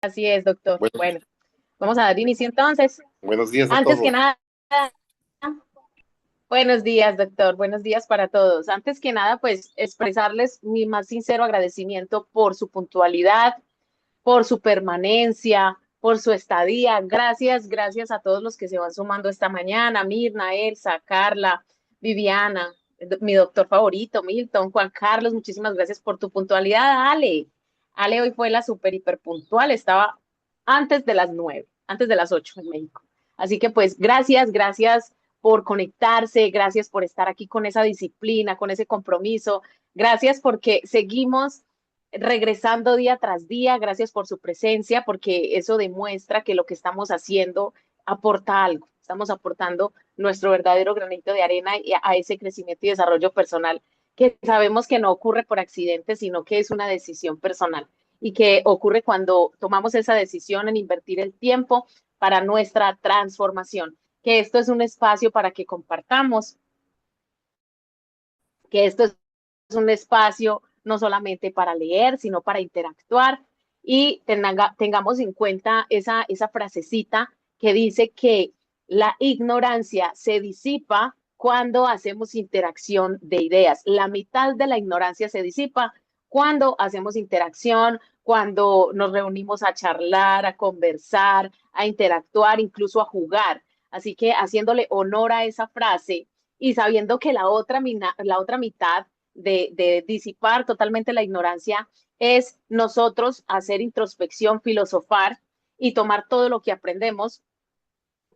Así es, doctor. Buenos, Bueno, vamos a dar inicio entonces. buenos días a Antes que todos. nada, buenos días, doctor. Buenos días para todos. Antes que nada, pues expresarles mi más sincero agradecimiento por su puntualidad, por su permanencia, por su estadía. Gracias, gracias a todos los que se van sumando esta mañana. Mirna, Elsa, Carla, Viviana, mi doctor favorito, Milton, Juan Carlos, muchísimas gracias por tu puntualidad. Ale, Ale hoy fue la super hiper puntual, estaba antes de las 9, antes de las 8 en México. Así que pues gracias, gracias por conectarse, gracias por estar aquí con esa disciplina, con ese compromiso, gracias porque seguimos regresando día tras día, gracias por su presencia, porque eso demuestra que lo que estamos haciendo aporta algo, estamos aportando nuestro verdadero granito de arena a ese crecimiento y desarrollo personal que sabemos que no ocurre por accidente, sino que es una decisión personal y que ocurre cuando tomamos esa decisión en invertir el tiempo para nuestra transformación, que esto es un espacio para que compartamos, que esto es un espacio no solamente para leer, sino para interactuar y tengamos en cuenta esa frasecita que dice que la ignorancia se disipa cuando hacemos interacción de ideas. La mitad de la ignorancia se disipa cuando hacemos interacción, cuando nos reunimos a charlar, a conversar, a interactuar, incluso a jugar. Así que haciéndole honor a esa frase y sabiendo que la otra mitad de disipar totalmente la ignorancia es nosotros hacer introspección, filosofar y tomar todo lo que aprendemos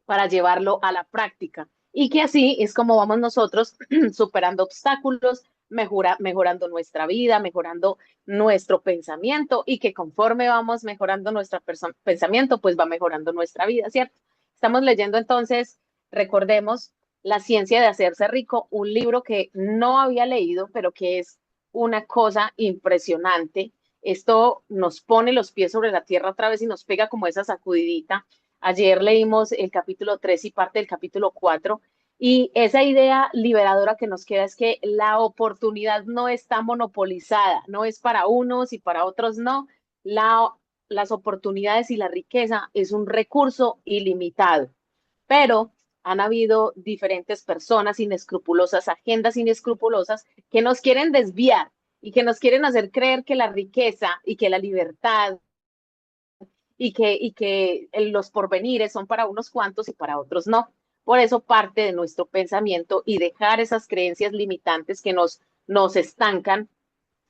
para llevarlo a la práctica. Y que así es como vamos nosotros superando obstáculos, mejorando nuestra vida, mejorando nuestro pensamiento y que conforme vamos mejorando nuestro pensamiento, pues va mejorando nuestra vida, ¿cierto? Estamos leyendo entonces, recordemos, La ciencia de hacerse rico, un libro que no había leído, pero que es una cosa impresionante. Esto nos pone los pies sobre la tierra otra vez y nos pega como esa sacudidita. Ayer leímos el capítulo 3 y parte del capítulo 4 y esa idea liberadora que nos queda es que la oportunidad no está monopolizada, no es para unos y para otros no. La, las oportunidades y la riqueza es un recurso ilimitado, pero han habido diferentes personas inescrupulosas, agendas inescrupulosas que nos quieren desviar y que nos quieren hacer creer que la riqueza y que la libertad y que los porvenires son para unos cuantos y para otros no. Por eso parte de nuestro pensamiento y dejar esas creencias limitantes que nos estancan,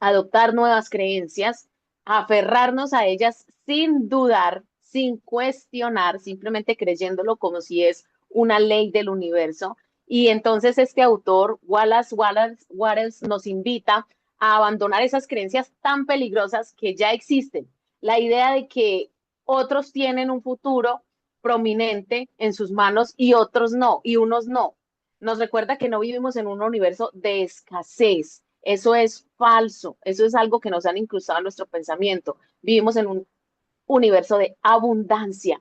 adoptar nuevas creencias, aferrarnos a ellas sin dudar, sin cuestionar, simplemente creyéndolo como si es una ley del universo. Y entonces este autor, Wallace nos invita a abandonar esas creencias tan peligrosas que ya existen. La idea de que otros tienen un futuro prominente en sus manos y otros no, y unos no. Nos recuerda que no vivimos en un universo de escasez. Eso es falso, eso es algo que nos han incrustado en nuestro pensamiento. Vivimos en un universo de abundancia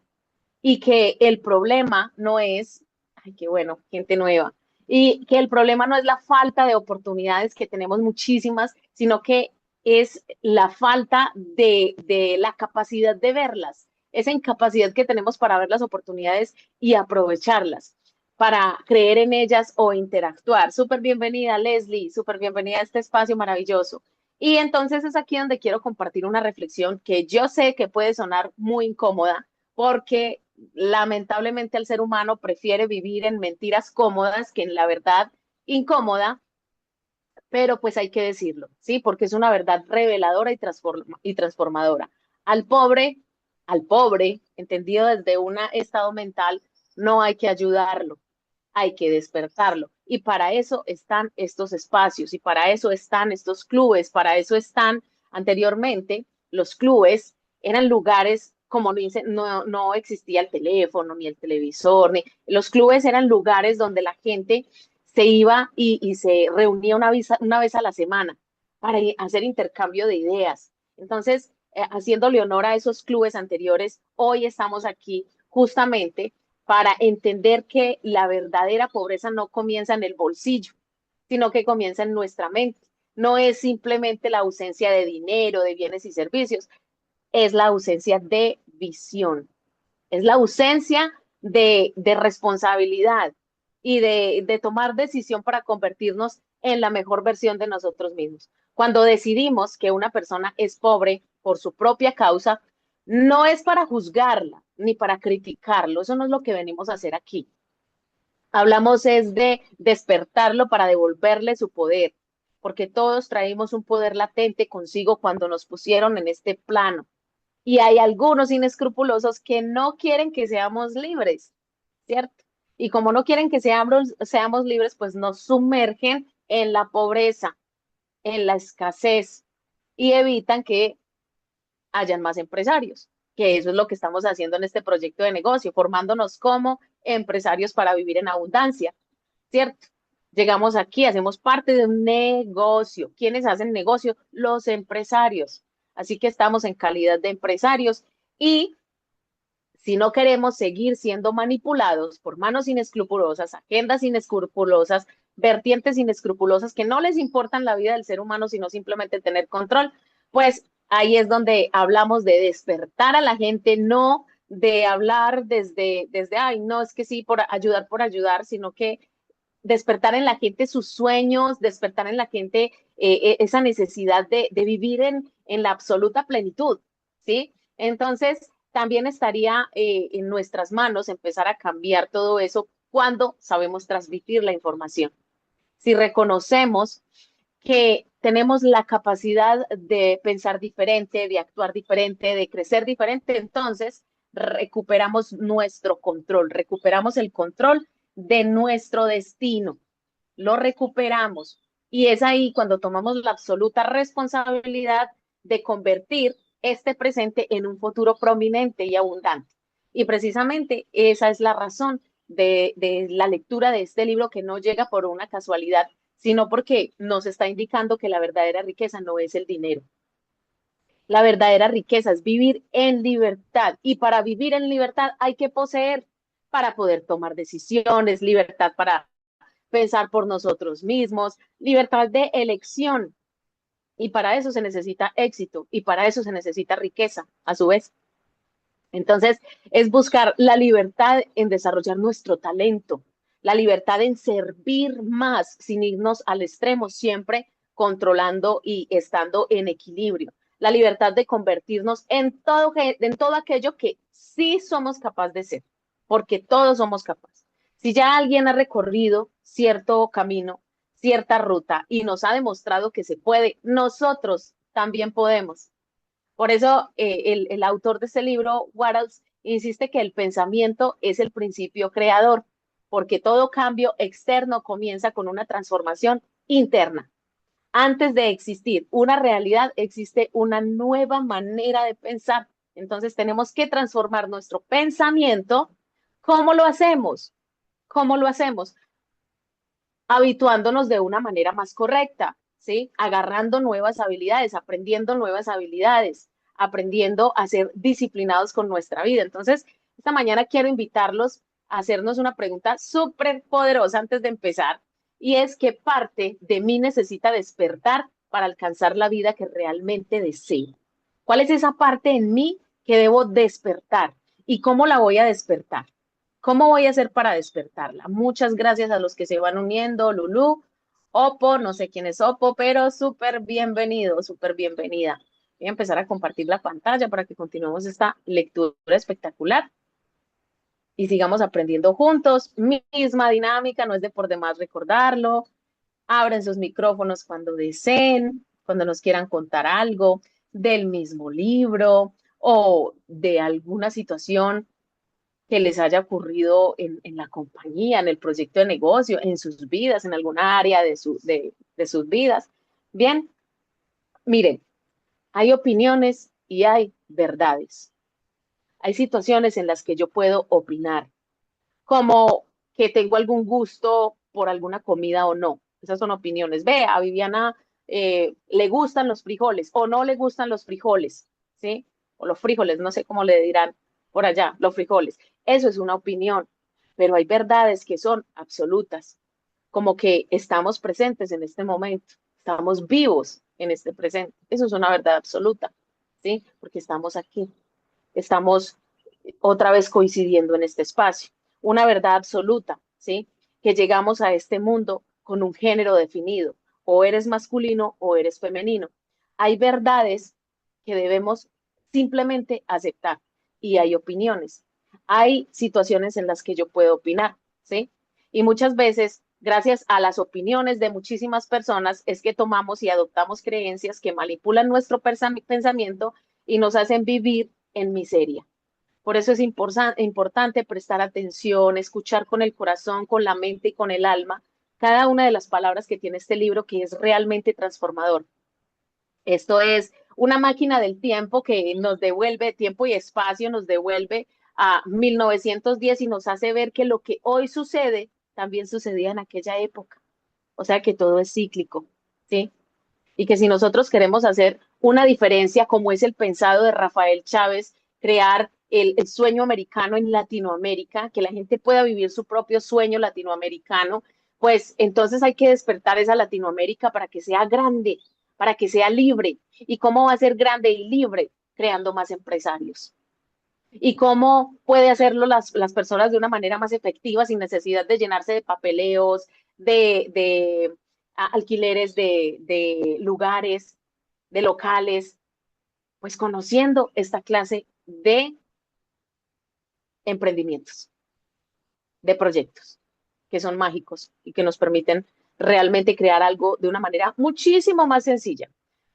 y que el problema no es, ay, qué bueno, gente nueva, y que el problema no es la falta de oportunidades, que tenemos muchísimas, sino que es la falta de la capacidad de verlas, esa incapacidad que tenemos para ver las oportunidades y aprovecharlas, para creer en ellas o interactuar. Súper bienvenida, Leslie, súper bienvenida a este espacio maravilloso. Y entonces es aquí donde quiero compartir una reflexión que yo sé que puede sonar muy incómoda, porque lamentablemente el ser humano prefiere vivir en mentiras cómodas que en la verdad incómoda, pero pues hay que decirlo, ¿sí? Porque es una verdad reveladora y transformadora. Al pobre, al pobre, entendido desde un estado mental, no hay que ayudarlo, hay que despertarlo. Y para eso están estos espacios y para eso están estos clubes, para eso están anteriormente los clubes, eran lugares como no existía el teléfono, ni el televisor, ni los clubes eran lugares donde la gente se iba y se reunía una vez a la semana para hacer intercambio de ideas. Entonces, haciéndole honor a esos clubes anteriores, hoy estamos aquí justamente para entender que la verdadera pobreza no comienza en el bolsillo, sino que comienza en nuestra mente. No es simplemente la ausencia de dinero, de bienes y servicios, es la ausencia de visión, es la ausencia de responsabilidad y de tomar decisión para convertirnos en la mejor versión de nosotros mismos. Cuando decidimos que una persona es pobre por su propia causa, no es para juzgarla ni para criticarlo, eso no es lo que venimos a hacer aquí. Hablamos es de despertarlo para devolverle su poder, porque todos traímos un poder latente consigo cuando nos pusieron en este plano. Y hay algunos inescrupulosos que no quieren que seamos libres, ¿cierto? Y como no quieren que seamos libres, pues nos sumergen en la pobreza, en la escasez y evitan que hayan más empresarios, que eso es lo que estamos haciendo en este proyecto de negocio, formándonos como empresarios para vivir en abundancia, ¿cierto? Llegamos aquí, hacemos parte de un negocio. ¿Quiénes hacen negocio? Los empresarios. Así que estamos en calidad de empresarios y si no queremos seguir siendo manipulados por manos inescrupulosas, agendas inescrupulosas, vertientes inescrupulosas que no les importan la vida del ser humano, sino simplemente tener control, pues ahí es donde hablamos de despertar a la gente, no de hablar ay, no, es que sí, por ayudar, sino que despertar en la gente sus sueños, despertar en la gente esa necesidad de vivir en la absoluta plenitud, ¿sí? Entonces, también estaría en nuestras manos empezar a cambiar todo eso cuando sabemos transmitir la información. Si reconocemos que tenemos la capacidad de pensar diferente, de actuar diferente, de crecer diferente, entonces recuperamos nuestro control, recuperamos el control de nuestro destino, lo recuperamos. Y es ahí cuando tomamos la absoluta responsabilidad de convertir este presente en un futuro prominente y abundante. Y precisamente esa es la razón de la lectura de este libro que no llega por una casualidad, sino porque nos está indicando que la verdadera riqueza no es el dinero. La verdadera riqueza es vivir en libertad y para vivir en libertad hay que poseer para poder tomar decisiones, libertad para pensar por nosotros mismos, libertad de elección. Y para eso se necesita éxito y para eso se necesita riqueza, a su vez. Entonces, es buscar la libertad en desarrollar nuestro talento, la libertad en servir más sin irnos al extremo, siempre controlando y estando en equilibrio, la libertad de convertirnos en todo aquello que sí somos capaces de ser, porque todos somos capaces. Si ya alguien ha recorrido cierto camino, cierta ruta y nos ha demostrado que se puede, nosotros también podemos. Por eso el autor de este libro, Wattles, insiste que el pensamiento es el principio creador, porque todo cambio externo comienza con una transformación interna. Antes de existir una realidad, existe una nueva manera de pensar. Entonces tenemos que transformar nuestro pensamiento. ¿Cómo lo hacemos? ¿Cómo lo hacemos? Habituándonos de una manera más correcta, ¿sí? Agarrando nuevas habilidades, aprendiendo nuevas habilidades, aprendiendo a ser disciplinados con nuestra vida. Entonces, esta mañana quiero invitarlos a hacernos una pregunta súper poderosa antes de empezar, y es qué parte de mí necesita despertar para alcanzar la vida que realmente deseo. ¿Cuál es esa parte en mí que debo despertar? ¿Y cómo la voy a despertar? ¿Cómo voy a hacer para despertarla? Muchas gracias a los que se van uniendo, Lulú, Opo, no sé quién es Opo, pero súper bienvenido, súper bienvenida. Voy a empezar a compartir la pantalla para que continuemos esta lectura espectacular y sigamos aprendiendo juntos. Misma dinámica, no es de por demás recordarlo. Abren sus micrófonos cuando deseen, cuando nos quieran contar algo del mismo libro o de alguna situación que les haya ocurrido en la compañía, en el proyecto de negocio, en sus vidas, en alguna área de sus vidas. Bien, miren, hay opiniones y hay verdades. Hay situaciones en las que yo puedo opinar, como que tengo algún gusto por alguna comida o no. Esas son opiniones. Ve, a Viviana le gustan los frijoles o no le gustan los frijoles, ¿sí? O los frijoles, no sé cómo le dirán por allá, los frijoles. Eso es una opinión, pero hay verdades que son absolutas, como que estamos presentes en este momento, estamos vivos en este presente. Eso es una verdad absoluta, ¿sí? Porque estamos aquí. estamos otra vez coincidiendo en este espacio. Una verdad absoluta, ¿sí? Que llegamos a este mundo con un género definido, o eres masculino o eres femenino. Hay verdades que debemos simplemente aceptar y hay opiniones. Hay situaciones en las que yo puedo opinar, ¿sí? Y muchas veces, gracias a las opiniones de muchísimas personas, es que tomamos y adoptamos creencias que manipulan nuestro pensamiento y nos hacen vivir en miseria. Por eso es importante prestar atención, escuchar con el corazón, con la mente y con el alma cada una de las palabras que tiene este libro que es realmente transformador. Esto es una máquina del tiempo que nos devuelve tiempo y espacio, nos devuelve a 1910 y nos hace ver que lo que hoy sucede también sucedía en aquella época. O sea que todo es cíclico, ¿sí? Y que si nosotros queremos hacer una diferencia, como es el pensado de Rafael Chávez, crear el sueño americano en Latinoamérica, que la gente pueda vivir su propio sueño latinoamericano, pues entonces hay que despertar esa Latinoamérica para que sea grande, para que sea libre. ¿Y cómo va a ser grande y libre? Creando más empresarios. ¿Y cómo puede hacerlo las personas de una manera más efectiva sin necesidad de llenarse de papeleos, de alquileres de lugares, de locales? Pues conociendo esta clase de emprendimientos, de proyectos que son mágicos y que nos permiten realmente crear algo de una manera muchísimo más sencilla.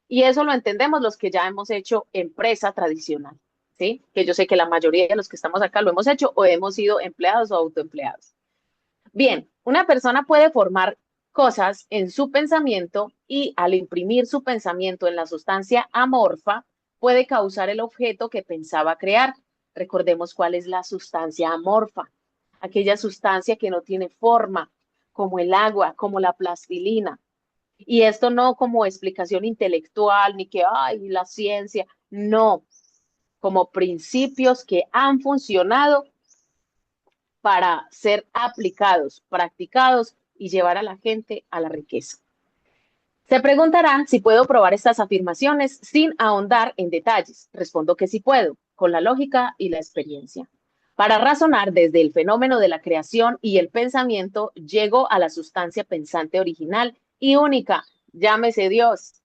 Y eso lo entendemos los que ya hemos hecho empresa tradicional, ¿sí? Que yo sé que la mayoría de los que estamos acá lo hemos hecho o hemos sido empleados o autoempleados. Bien, una persona puede formar cosas en su pensamiento y al imprimir su pensamiento en la sustancia amorfa, puede causar el objeto que pensaba crear. Recordemos cuál es la sustancia amorfa, aquella sustancia que no tiene forma, como el agua, como la plastilina. Y esto no como explicación intelectual, ni que, ay, la ciencia, no, como principios que han funcionado para ser aplicados, practicados y llevar a la gente a la riqueza. Se preguntarán si puedo probar estas afirmaciones sin ahondar en detalles. Respondo que sí puedo, con la lógica y la experiencia. Para razonar desde el fenómeno de la creación y el pensamiento, llego a la sustancia pensante original y única. Llámese Dios,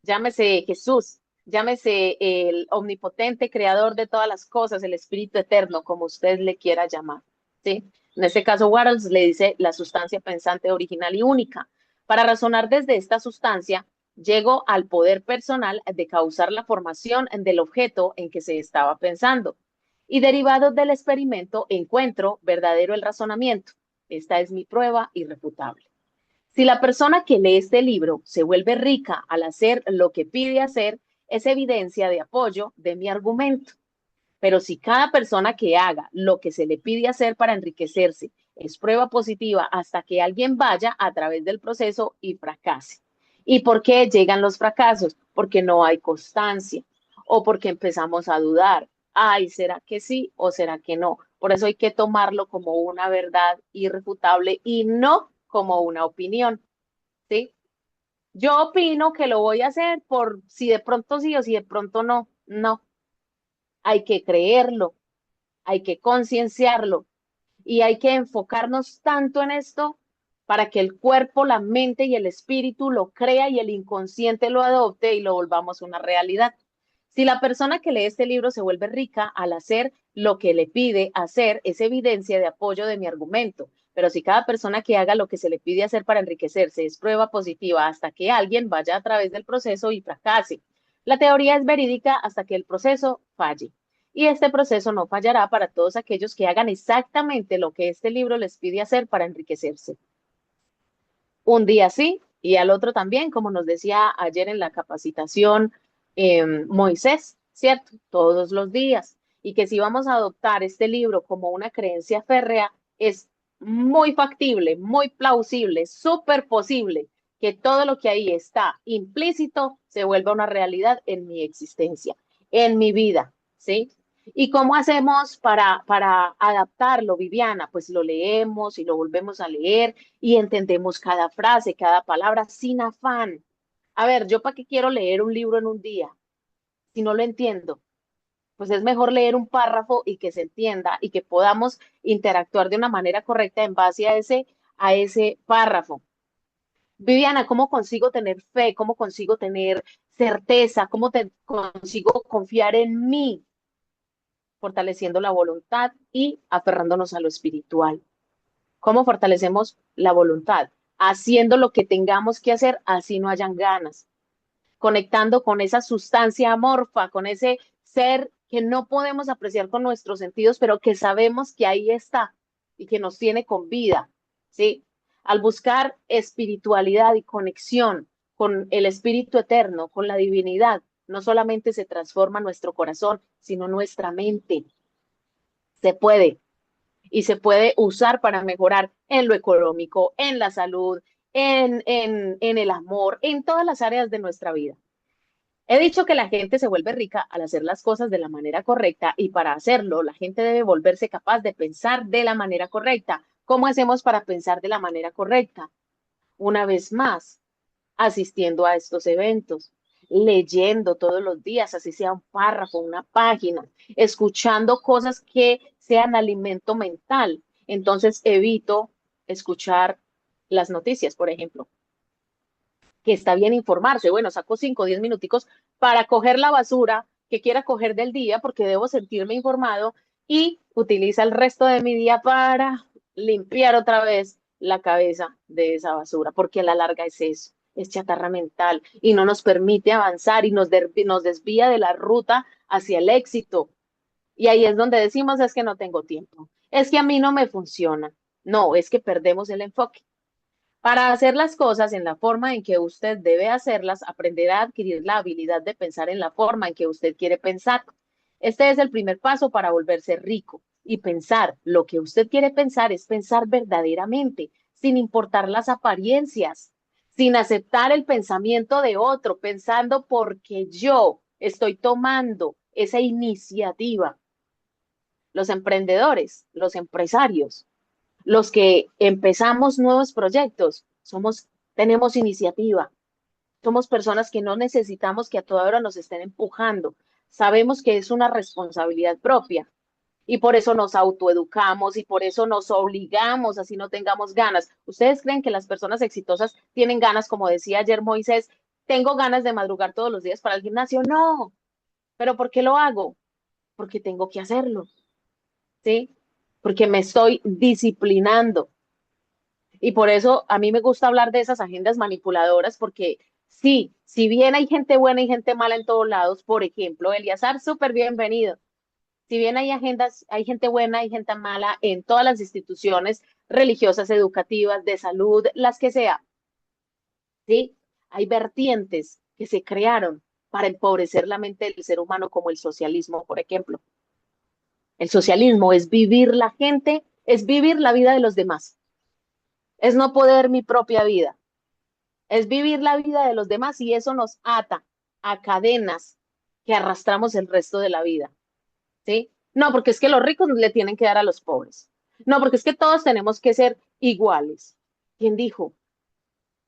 llámese Jesús, llámese el omnipotente creador de todas las cosas, el Espíritu Eterno, como usted le quiera llamar. ¿Sí? En este caso, Wattles le dice la sustancia pensante original y única. Para razonar desde esta sustancia, llego al poder personal de causar la formación del objeto en que se estaba pensando. Y derivado del experimento, encuentro verdadero el razonamiento. Esta es mi prueba irrefutable. Si la persona que lee este libro se vuelve rica al hacer lo que pide hacer, es evidencia de apoyo de mi argumento. Pero si cada persona que haga lo que se le pide hacer para enriquecerse es prueba positiva hasta que alguien vaya a través del proceso y fracase. ¿Y por qué llegan los fracasos? Porque no hay constancia o porque empezamos a dudar. Ay, ¿será que sí o será que no? Por eso hay que tomarlo como una verdad irrefutable y no como una opinión, ¿sí? Yo opino que lo voy a hacer por si de pronto sí o si de pronto no. No, hay que creerlo, hay que concienciarlo y hay que enfocarnos tanto en esto para que el cuerpo, la mente y el espíritu lo crea y el inconsciente lo adopte y lo volvamos una realidad. Si la persona que lee este libro se vuelve rica al hacer lo que le pide hacer, es evidencia de apoyo de mi argumento. Pero si cada persona que haga lo que se le pide hacer para enriquecerse es prueba positiva hasta que alguien vaya a través del proceso y fracase. La teoría es verídica hasta que el proceso falle. Y este proceso no fallará para todos aquellos que hagan exactamente lo que este libro les pide hacer para enriquecerse. Un día sí y al otro también, como nos decía ayer en la capacitación Moisés, ¿cierto? Todos los días. Y que si vamos a adoptar este libro como una creencia férrea, es muy factible, muy plausible, súper posible que todo lo que ahí está implícito se vuelva una realidad en mi existencia, en mi vida, ¿sí? ¿Y cómo hacemos para adaptarlo, Viviana? Pues lo leemos y lo volvemos a leer y entendemos cada frase, cada palabra sin afán. A ver, ¿yo para qué quiero leer un libro en un día si no lo entiendo? pues es mejor leer un párrafo y que se entienda y que podamos interactuar de una manera correcta en base a ese párrafo. Viviana, ¿cómo consigo tener fe? ¿Cómo consigo tener certeza? ¿Cómo consigo confiar en mí? Fortaleciendo la voluntad y aferrándonos a lo espiritual. ¿Cómo fortalecemos la voluntad? Haciendo lo que tengamos que hacer, así no hayan ganas. Conectando con esa sustancia amorfa, con ese ser que no podemos apreciar con nuestros sentidos, pero que sabemos que ahí está y que nos tiene con vida, ¿sí? Al buscar espiritualidad y conexión con el espíritu eterno, con la divinidad, no solamente se transforma nuestro corazón, sino nuestra mente. Se puede, y se puede usar para mejorar en lo económico, en la salud, en el amor, en todas las áreas de nuestra vida. He dicho que la gente se vuelve rica al hacer las cosas de la manera correcta y para hacerlo la gente debe volverse capaz de pensar de la manera correcta. ¿Cómo hacemos para pensar de la manera correcta? Una vez más, asistiendo a estos eventos, leyendo todos los días, así sea un párrafo, una página, escuchando cosas que sean alimento mental. Entonces evito escuchar las noticias, por ejemplo, que está bien informarse. Bueno, saco 5 o 10 minuticos para coger la basura que quiera coger del día porque debo sentirme informado y utiliza el resto de mi día para limpiar otra vez la cabeza de esa basura, porque a la larga es eso, es chatarra mental y no nos permite avanzar y nos desvía de la ruta hacia el éxito. Y ahí es donde decimos, es que no tengo tiempo, es que a mí no me funciona. No, es que perdemos el enfoque. Para hacer las cosas en la forma en que usted debe hacerlas, aprenderá a adquirir la habilidad de pensar en la forma en que usted quiere pensar. Este es el primer paso para volverse rico. Y pensar lo que usted quiere pensar es pensar verdaderamente, sin importar las apariencias, sin aceptar el pensamiento de otro, pensando porque yo estoy tomando esa iniciativa. Los emprendedores, los empresarios, los que empezamos nuevos proyectos, tenemos iniciativa, somos personas que no necesitamos que a toda hora nos estén empujando. Sabemos que es una responsabilidad propia y por eso nos autoeducamos y por eso nos obligamos, así no tengamos ganas. ¿Ustedes creen que las personas exitosas tienen ganas, como decía ayer Moisés, tengo ganas de madrugar todos los días para el gimnasio? No, pero ¿por qué lo hago? Porque tengo que hacerlo, ¿sí? Porque me estoy disciplinando. Y por eso a mí me gusta hablar de esas agendas manipuladoras, porque sí, si bien hay gente buena y gente mala en todos lados, por ejemplo, Eliazar, súper bienvenido. Si bien hay agendas, hay gente buena y gente mala en todas las instituciones religiosas, educativas, de salud, las que sea, ¿sí? Hay vertientes que se crearon para empobrecer la mente del ser humano, como el socialismo, por ejemplo. El socialismo es vivir la gente, es vivir la vida de los demás, es no poder mi propia vida. Es vivir la vida de los demás y eso nos ata a cadenas que arrastramos el resto de la vida, ¿sí? No, porque es que los ricos le tienen que dar a los pobres. No, porque es que todos tenemos que ser iguales. ¿Quién dijo?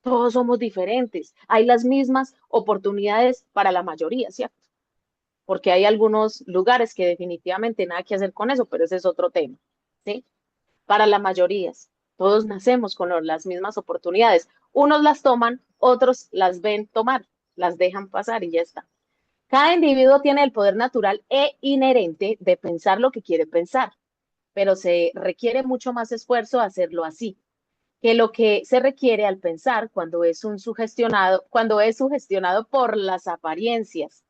Todos somos diferentes. Hay las mismas oportunidades para la mayoría, ¿cierto? Porque hay algunos lugares que definitivamente nada que hacer con eso, pero ese es otro tema, ¿sí? Para la mayoría. Todos nacemos con las mismas oportunidades. Unos las toman, otros las ven tomar, las dejan pasar y ya está. Cada individuo tiene el poder natural e inherente de pensar lo que quiere pensar, pero se requiere mucho más esfuerzo hacerlo así que lo que se requiere al pensar cuando es sugestionado por las apariencias.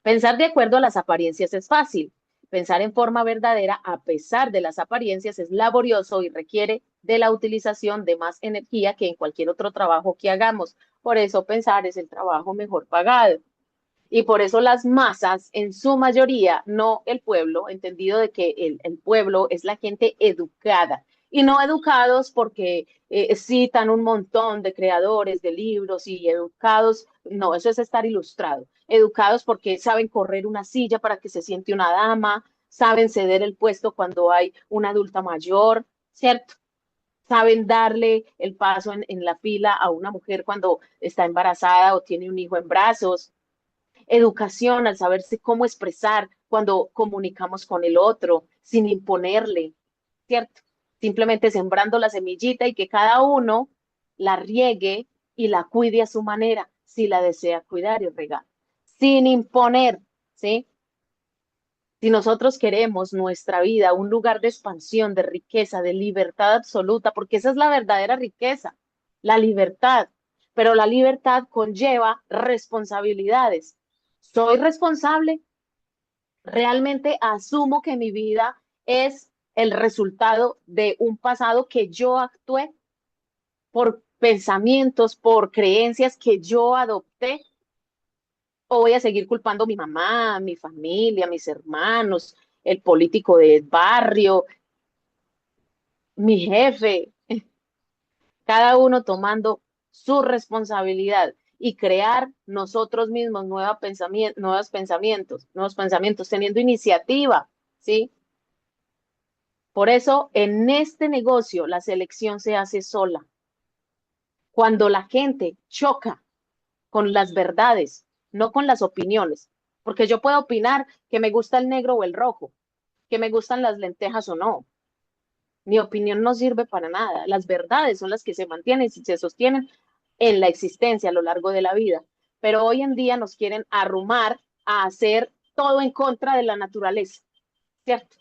Pensar de acuerdo a las apariencias es fácil. Pensar en forma verdadera, a pesar de las apariencias, es laborioso y requiere de la utilización de más energía que en cualquier otro trabajo que hagamos. Por eso pensar es el trabajo mejor pagado. Y por eso las masas, en su mayoría, no el pueblo, entendido de que el pueblo es la gente educada y no educados porque citan un montón de creadores de libros y educados, no, eso es estar ilustrado. Educados porque saben correr una silla para que se siente una dama, saben ceder el puesto cuando hay una adulta mayor, ¿cierto? Saben darle el paso en la fila a una mujer cuando está embarazada o tiene un hijo en brazos. Educación al saberse cómo expresar cuando comunicamos con el otro sin imponerle, ¿cierto? Simplemente sembrando la semillita y que cada uno la riegue y la cuide a su manera, si la desea cuidar y regar, sin imponer, ¿sí? Si nosotros queremos nuestra vida un lugar de expansión, de riqueza, de libertad absoluta, porque esa es la verdadera riqueza, la libertad. Pero la libertad conlleva responsabilidades. ¿Soy responsable? ¿Realmente asumo que mi vida es el resultado de un pasado que yo actué por pensamientos, por creencias que yo adopté? ¿O voy a seguir culpando a mi mamá, a mi familia, a mis hermanos, el político del barrio, mi jefe, cada uno tomando su responsabilidad y crear nosotros mismos nuevos pensamientos, teniendo iniciativa, ¿sí? Por eso en este negocio la selección se hace sola. Cuando la gente choca con las verdades, no con las opiniones, porque yo puedo opinar que me gusta el negro o el rojo, que me gustan las lentejas o no. Mi opinión no sirve para nada. Las verdades son las que se mantienen y se sostienen en la existencia a lo largo de la vida. Pero hoy en día nos quieren arrumar a hacer todo en contra de la naturaleza, ¿cierto?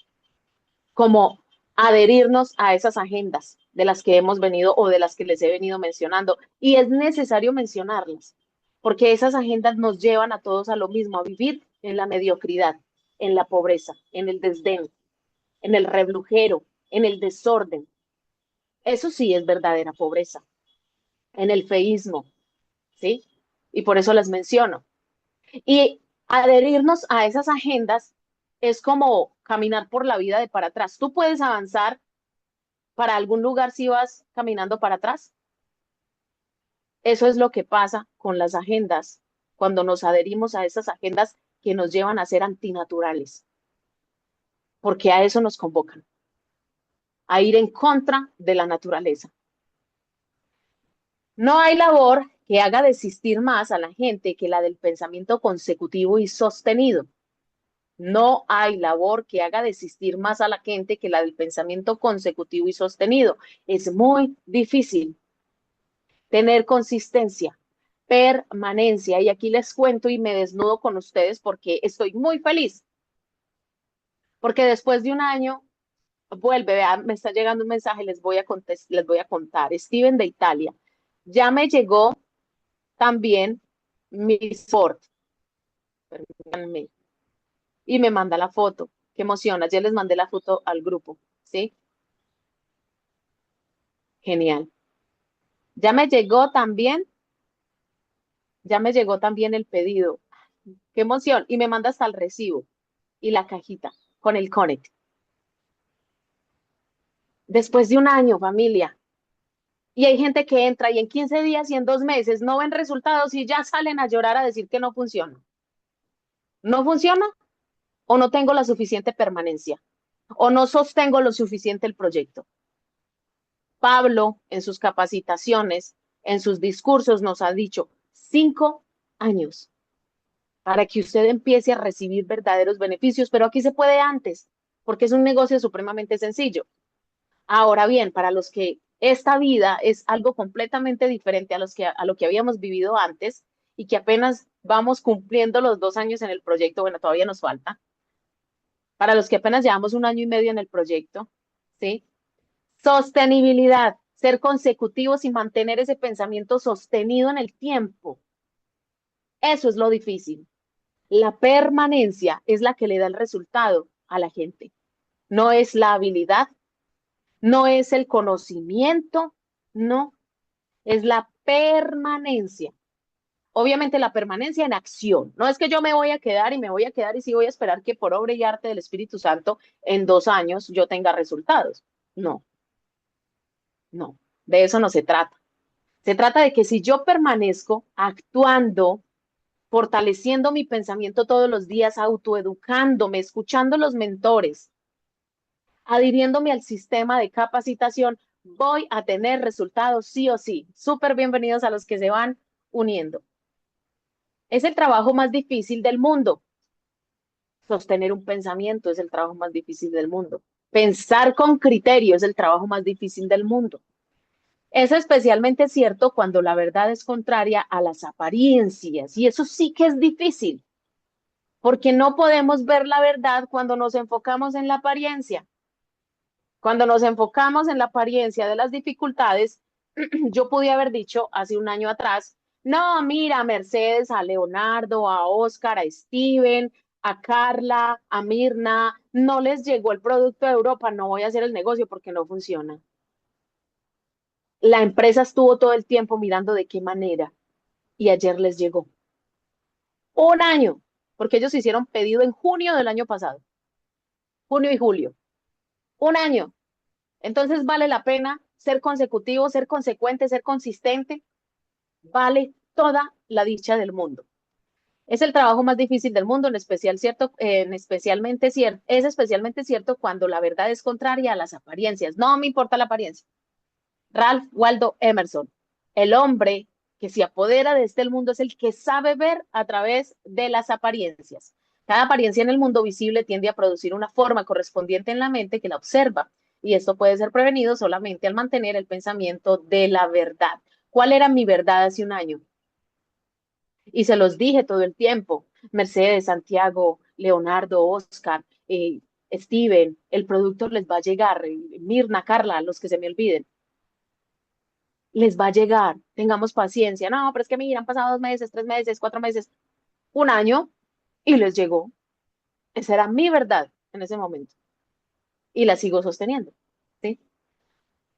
Como adherirnos a esas agendas de las que hemos venido o de las que les he venido mencionando. Y es necesario mencionarlas, porque esas agendas nos llevan a todos a lo mismo, a vivir en la mediocridad, en la pobreza, en el desdén, en el reblujero, en el desorden. Eso sí es verdadera pobreza, en el feísmo, ¿sí? Y por eso las menciono. Y adherirnos a esas agendas es como caminar por la vida de para atrás. Tú puedes avanzar para algún lugar si vas caminando para atrás. Eso es lo que pasa con las agendas, cuando nos adherimos a esas agendas que nos llevan a ser antinaturales, porque a eso nos convocan, a ir en contra de la naturaleza. No hay labor que haga desistir más a la gente que la del pensamiento consecutivo y sostenido. No hay labor que haga desistir más a la gente que la del pensamiento consecutivo y sostenido. Es muy difícil tener consistencia, permanencia. Y aquí les cuento y me desnudo con ustedes porque estoy muy feliz, porque después de un año vuelve, vean, me está llegando un mensaje, les voy a contar. Steven de Italia, ya me llegó también Miss Ford, permítanme, y me manda la foto. Qué emociona, ya les mandé la foto al grupo, ¿sí? Genial. Ya me llegó también, ya me llegó también el pedido. Qué emoción. Y me manda hasta el recibo y la cajita con el Connect. Después de un año, familia. Y hay gente que entra y en 15 días y en 2 meses no ven resultados y ya salen a llorar a decir que no funciona. ¿No funciona? ¿O no tengo la suficiente permanencia? ¿O no sostengo lo suficiente el proyecto? Pablo, en sus capacitaciones, en sus discursos, nos ha dicho 5 años para que usted empiece a recibir verdaderos beneficios, pero aquí se puede antes, porque es un negocio supremamente sencillo. Ahora bien, para los que esta vida es algo completamente diferente a lo que habíamos vivido antes y que apenas vamos cumpliendo los 2 años en el proyecto, bueno, todavía nos falta. Para los que apenas llevamos un año y medio en el proyecto, ¿sí? Sostenibilidad, ser consecutivos y mantener ese pensamiento sostenido en el tiempo. Eso es lo difícil. La permanencia es la que le da el resultado a la gente. No es la habilidad, no es el conocimiento, no, es la permanencia. Obviamente la permanencia en acción. No es que yo me voy a quedar y me voy a quedar y sí voy a esperar que por obra y arte del Espíritu Santo en 2 años yo tenga resultados. No, no, de eso no se trata. Se trata de que si yo permanezco actuando, fortaleciendo mi pensamiento todos los días, autoeducándome, escuchando los mentores, adhiriéndome al sistema de capacitación, voy a tener resultados sí o sí. Súper bienvenidos a los que se van uniendo. Es el trabajo más difícil del mundo, Sostener un pensamiento es el trabajo más difícil del mundo. Pensar con criterio es el trabajo más difícil del mundo. Es especialmente cierto cuando la verdad es contraria a las apariencias, y eso sí que es difícil, porque no podemos ver la verdad cuando nos enfocamos en la apariencia. Cuando nos enfocamos en la apariencia de las dificultades, yo pude haber dicho hace un año atrás, no, mira, a Mercedes, a Leonardo, a Oscar, a Steven, a Carla, a Mirna, no les llegó el producto de Europa, no voy a hacer el negocio porque no funciona. La empresa estuvo todo el tiempo mirando de qué manera y ayer les llegó. Un año, porque ellos hicieron pedido en junio del año pasado, junio y julio. Un año. Entonces vale la pena ser consecutivo, ser consecuente, ser consistente. Vale toda la dicha del mundo. Es el trabajo más difícil del mundo, en especial cierto, es especialmente cierto cuando la verdad es contraria a las apariencias. No me importa la apariencia. Ralph Waldo Emerson, el hombre que se apodera de este mundo es el que sabe ver a través de las apariencias. Cada apariencia en el mundo visible tiende a producir una forma correspondiente en la mente que la observa, y esto puede ser prevenido solamente al mantener el pensamiento de la verdad. ¿Cuál era mi verdad hace un año? Y se los dije todo el tiempo. Mercedes, Santiago, Leonardo, Oscar, Steven, el producto les va a llegar, Mirna, Carla, los que se me olviden, les va a llegar, tengamos paciencia. No, pero es que mira, han pasado 2 meses, 3 meses, 4 meses, un año y les llegó. Esa era mi verdad en ese momento y la sigo sosteniendo. ¿Sí?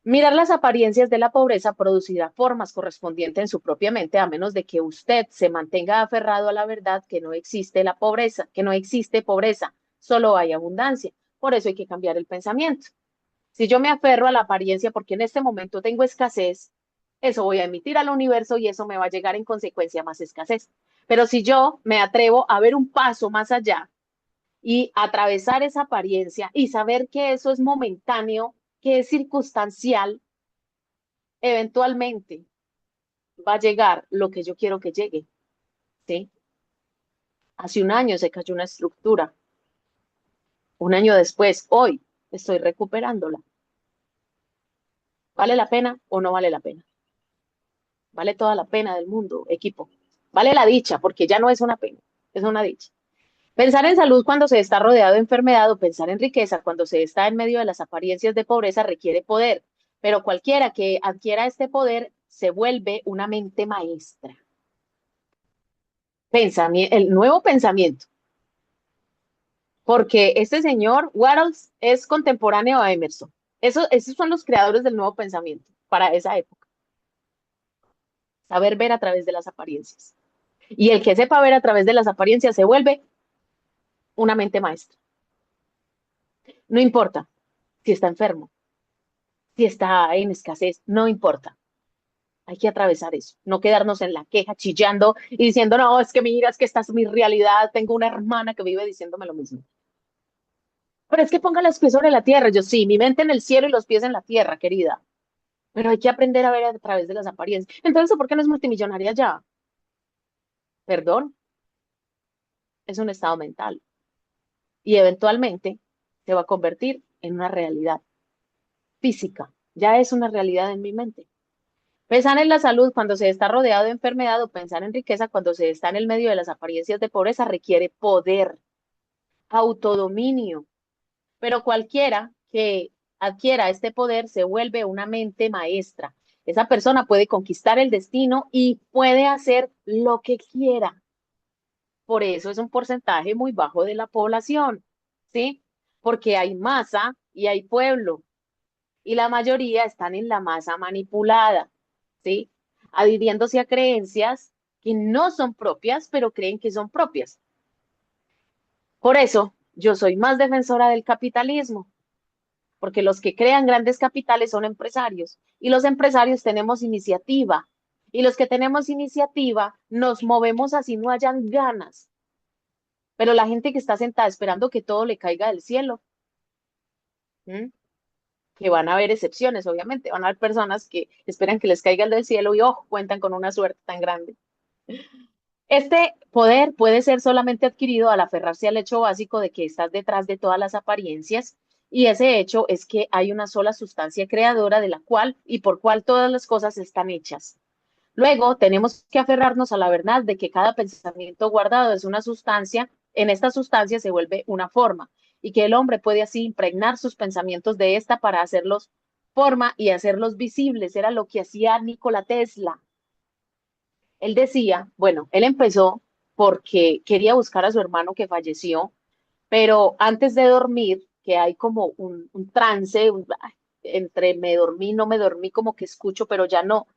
Mirar las apariencias de la pobreza producirá formas correspondientes en su propia mente, a menos de que usted se mantenga aferrado a la verdad que no existe la pobreza, que no existe pobreza, solo hay abundancia. Por eso hay que cambiar el pensamiento. Si yo me aferro a la apariencia porque en este momento tengo escasez, eso voy a emitir al universo y eso me va a llegar en consecuencia más escasez. Pero si yo me atrevo a ver un paso más allá y atravesar esa apariencia y saber que eso es momentáneo, que es circunstancial, eventualmente va a llegar lo que yo quiero que llegue, ¿sí? Hace un año se cayó una estructura, un año después, hoy estoy recuperándola. ¿Vale la pena o no vale la pena? Vale toda la pena del mundo, equipo. Vale la dicha, porque ya no es una pena, es una dicha. Pensar en salud cuando se está rodeado de enfermedad o pensar en riqueza cuando se está en medio de las apariencias de pobreza requiere poder, pero cualquiera que adquiera este poder se vuelve una mente maestra. El nuevo pensamiento, porque este señor Wattles es contemporáneo a Emerson. Esos son los creadores del nuevo pensamiento para esa época. Saber ver a través de las apariencias. Y el que sepa ver a través de las apariencias se vuelve una mente maestra. No importa si está enfermo, si está en escasez, no importa. Hay que atravesar eso, no quedarnos en la queja, chillando y diciendo, no, es que mira, es que esta es mi realidad. Tengo una hermana que vive diciéndome lo mismo. Pero es que ponga los pies sobre la tierra. Yo sí, mi mente en el cielo y los pies en la tierra, querida. Pero hay que aprender a ver a través de las apariencias. Entonces, ¿por qué no es multimillonaria ya? Perdón, es un estado mental y eventualmente se va a convertir en una realidad física. Ya es una realidad en mi mente. Pensar en la salud cuando se está rodeado de enfermedad o pensar en riqueza cuando se está en el medio de las apariencias de pobreza requiere poder, autodominio, pero cualquiera que adquiera este poder se vuelve una mente maestra. Esa persona puede conquistar el destino y puede hacer lo que quiera. Por eso es un porcentaje muy bajo de la población, ¿sí? Porque hay masa y hay pueblo, y la mayoría están en la masa manipulada, ¿sí? Adhiriéndose a creencias que no son propias, pero creen que son propias. Por eso yo soy más defensora del capitalismo, porque los que crean grandes capitales son empresarios y los empresarios tenemos iniciativa y los que tenemos iniciativa nos movemos así no hayan ganas, pero la gente que está sentada esperando que todo le caiga del cielo, ¿m? Que van a haber excepciones, obviamente, van a haber personas que esperan que les caiga del cielo y, oh, cuentan con una suerte tan grande. Este poder puede ser solamente adquirido al aferrarse al hecho básico de que estás detrás de todas las apariencias, y ese hecho es que hay una sola sustancia creadora de la cual y por cual todas las cosas están hechas. Luego tenemos que aferrarnos a la verdad de que cada pensamiento guardado es una sustancia, en esta sustancia se vuelve una forma, y que el hombre puede así impregnar sus pensamientos de esta para hacerlos forma y hacerlos visibles. Era lo que hacía Nikola Tesla. Él decía, bueno, él empezó porque quería buscar a su hermano que falleció, pero antes de dormir, que hay como un trance, entre me dormí, no me dormí, como que escucho, pero ya no,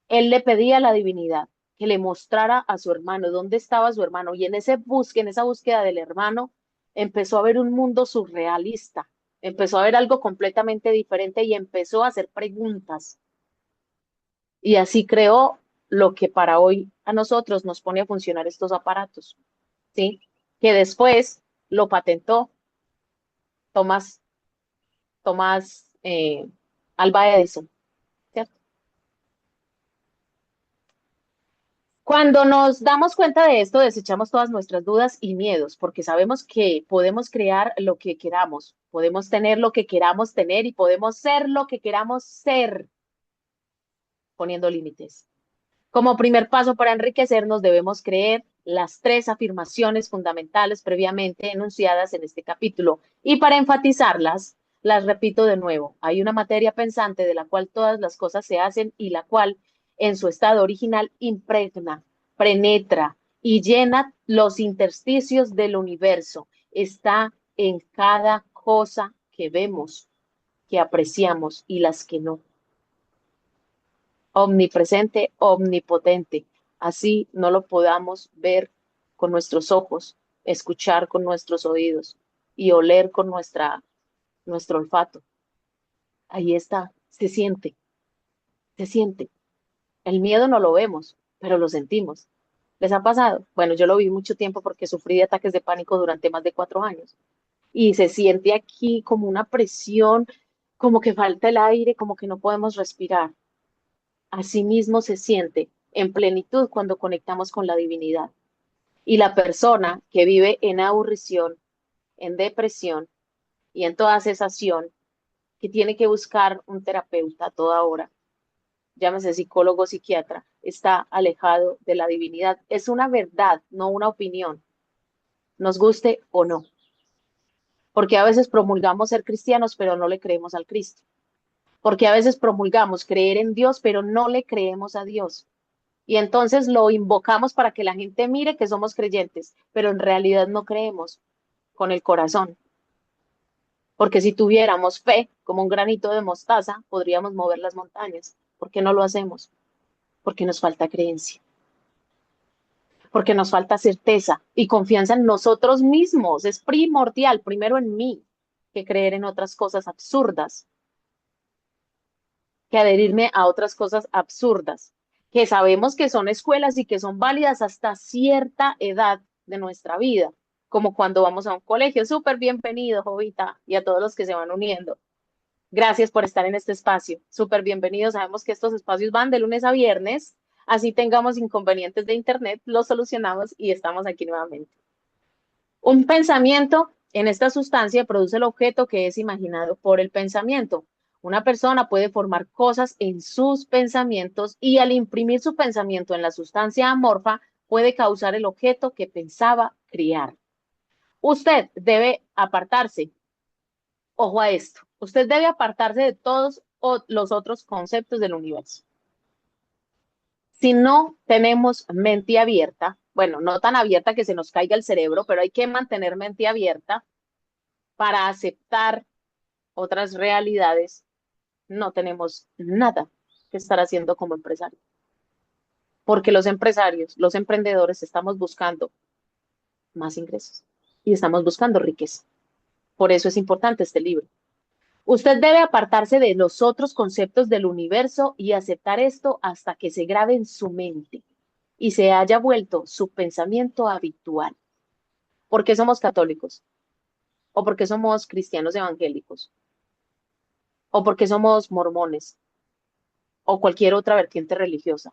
él le pedía a la divinidad que le mostrara a su hermano dónde estaba su hermano, y en ese en esa búsqueda del hermano, empezó a ver un mundo surrealista, empezó a ver algo completamente diferente y empezó a hacer preguntas. Y así creó lo que para hoy a nosotros nos pone a funcionar estos aparatos, ¿sí? Que después lo patentó Tomás, Tomás Alva Edison, ¿cierto? Cuando nos damos cuenta de esto, desechamos todas nuestras dudas y miedos, porque sabemos que podemos crear lo que queramos, podemos tener lo que queramos tener y podemos ser lo que queramos ser, poniendo límites. Como primer paso para enriquecernos, debemos creer las tres afirmaciones fundamentales previamente enunciadas en este capítulo. Y para enfatizarlas, las repito de nuevo. Hay una materia pensante de la cual todas las cosas se hacen y la cual, en su estado original, impregna, penetra y llena los intersticios del universo. Está en cada cosa que vemos, que apreciamos y las que no, omnipresente, omnipotente. Así no lo podamos ver con nuestros ojos, escuchar con nuestros oídos y oler con nuestro olfato. Ahí está, se siente. El miedo no lo vemos, pero lo sentimos. ¿Les ha pasado? Bueno, yo lo vi mucho tiempo porque sufrí de ataques de pánico durante más de 4 años. Y se siente aquí como una presión, como que falta el aire, como que no podemos respirar. Asimismo se siente en plenitud cuando conectamos con la divinidad. Y la persona que vive en aburrición, en depresión y en toda cesación, que tiene que buscar un terapeuta a toda hora, llámese psicólogo o psiquiatra, está alejado de la divinidad. Es una verdad, no una opinión, nos guste o no. Porque a veces promulgamos ser cristianos, pero no le creemos al Cristo. Porque a veces promulgamos creer en Dios, pero no le creemos a Dios. Y entonces lo invocamos para que la gente mire que somos creyentes, pero en realidad no creemos con el corazón. Porque si tuviéramos fe, como un granito de mostaza, podríamos mover las montañas. ¿Por qué no lo hacemos? Porque nos falta creencia, porque nos falta certeza y confianza en nosotros mismos. Es primordial, primero en mí, que creer en otras cosas absurdas, que adherirme a otras cosas absurdas, que sabemos que son escuelas y que son válidas hasta cierta edad de nuestra vida, como cuando vamos a un colegio. Súper bienvenido, Jovita, y a todos los que se van uniendo. Gracias por estar en este espacio. Súper bienvenidos. Sabemos que estos espacios van de lunes a viernes. Así tengamos inconvenientes de internet, los solucionamos y estamos aquí nuevamente. Un pensamiento en esta sustancia produce el objeto que es imaginado por el pensamiento. Una persona puede formar cosas en sus pensamientos y al imprimir su pensamiento en la sustancia amorfa puede causar el objeto que pensaba crear. Usted debe apartarse, ojo a esto, usted debe apartarse de todos los otros conceptos del universo. Si no tenemos mente abierta, bueno, no tan abierta que se nos caiga el cerebro, pero hay que mantener mente abierta para aceptar otras realidades, no tenemos nada que estar haciendo como empresarios. Porque los empresarios, los emprendedores, estamos buscando más ingresos y estamos buscando riqueza. Por eso es importante este libro. Usted debe apartarse de los otros conceptos del universo y aceptar esto hasta que se grabe en su mente y se haya vuelto su pensamiento habitual. ¿Por qué somos católicos? ¿O porque somos cristianos evangélicos? ¿O porque somos mormones? ¿O cualquier otra vertiente religiosa?